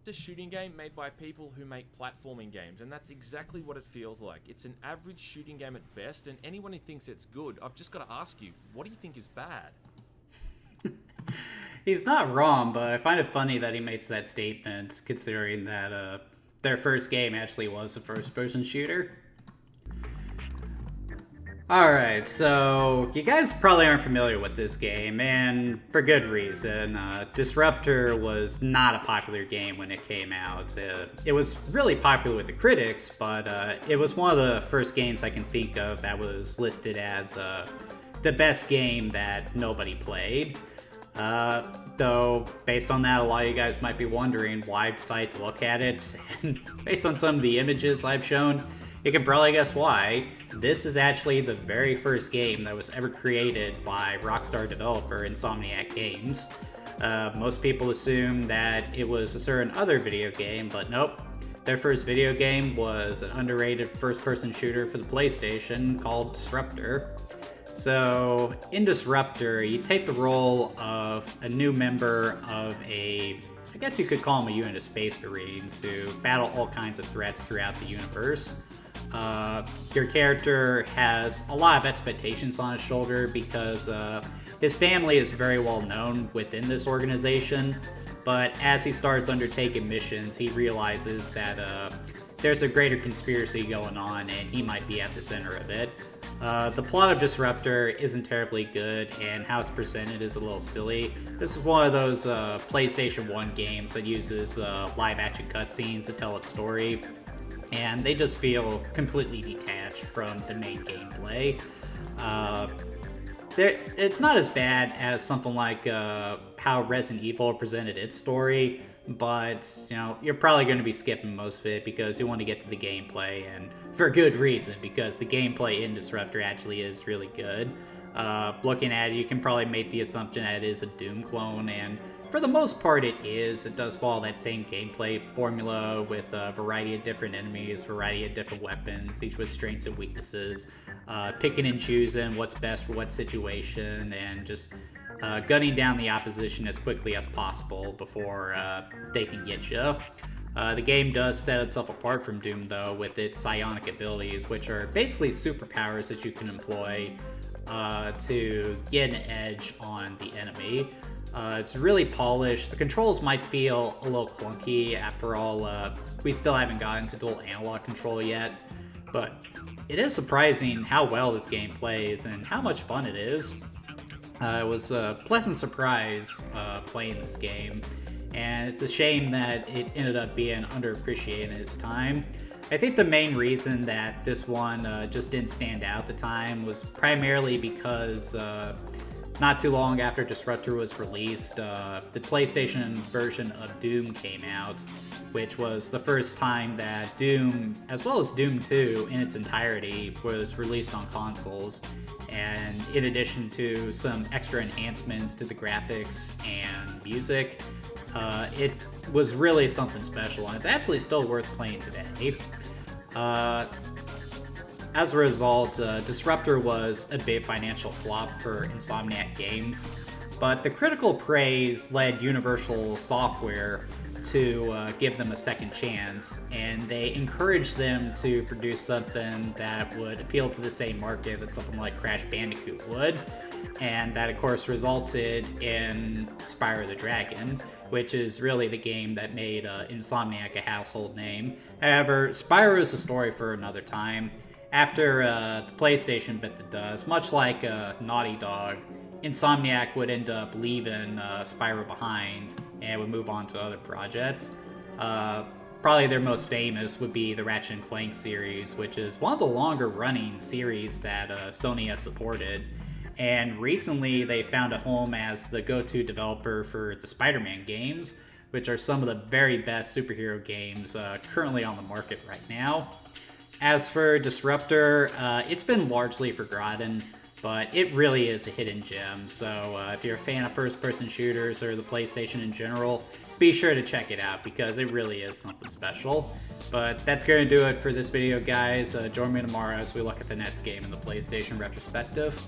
a shooting game made by people who make platforming games, and that's exactly what it feels like. It's an average shooting game at best, and anyone who thinks it's good, I've just got to ask you, what do you think is bad? He's not wrong, but I find it funny that he makes that statement, considering that their first game actually was a first-person shooter. Alright, so you guys probably aren't familiar with this game, and for good reason. Disruptor was not a popular game when it came out. It was really popular with the critics, but it was one of the first games I can think of that was listed as the best game that nobody played. Though, based on that, a lot of you guys might be wondering why I decided to look at it, and based on some of the images I've shown, you can probably guess why. This is actually the very first game that was ever created by Rockstar developer Insomniac Games. Most people assume that it was a certain other video game, but nope. Their first video game was an underrated first-person shooter for the PlayStation called Disruptor. So, in Disruptor, you take the role of a new member of I guess you could call them a unit of Space Marines to battle all kinds of threats throughout the universe. Your character has a lot of expectations on his shoulder because his family is very well known within this organization, but as he starts undertaking missions, he realizes that there's a greater conspiracy going on and he might be at the center of it. The plot of Disruptor isn't terribly good, and how it's presented is a little silly. This is one of those PlayStation 1 games that uses live-action cutscenes to tell its story, and they just feel completely detached from the main gameplay. It's not as bad as something like how Resident Evil presented its story, but you're probably going to be skipping most of it because you want to get to the gameplay, and for good reason, because the gameplay in Disruptor actually is really good. Looking at it, you can probably make the assumption that it is a Doom clone, and for the most part it is. It does follow that same gameplay formula with a variety of different enemies, variety of different weapons, each with strengths and weaknesses, picking and choosing what's best for what situation, and just gunning down the opposition as quickly as possible before they can get you. The game does set itself apart from Doom, though, with its psionic abilities, which are basically superpowers that you can employ to get an edge on the enemy. It's really polished. The controls might feel a little clunky. After all, we still haven't gotten to dual analog control yet, but it is surprising how well this game plays and how much fun it is. It was a pleasant surprise playing this game, and it's a shame that it ended up being underappreciated in its time. I think the main reason that this one just didn't stand out at the time was primarily because not too long after Disruptor was released, the PlayStation version of Doom came out, which was the first time that Doom, as well as Doom 2 in its entirety, was released on consoles. And in addition to some extra enhancements to the graphics and music, it was really something special, and it's actually still worth playing today. As a result, Disruptor was a big financial flop for Insomniac Games, but the critical praise led Universal Software to give them a second chance, and they encouraged them to produce something that would appeal to the same market that something like Crash Bandicoot would, and that of course resulted in Spyro the Dragon, which is really the game that made Insomniac a household name. However, Spyro is a story for another time. After the PlayStation bit the dust, much like Naughty Dog, Insomniac would end up leaving Spyro behind and would move on to other projects. Probably their most famous would be the Ratchet & Clank series, which is one of the longer running series that Sony has supported. And recently they found a home as the go-to developer for the Spider-Man games, which are some of the very best superhero games currently on the market right now. As for Disruptor, it's been largely forgotten, but it really is a hidden gem. So if you're a fan of first-person shooters or the PlayStation in general, be sure to check it out because it really is something special. But that's going to do it for this video, guys. Join me tomorrow as we look at the next game in the PlayStation Retrospective.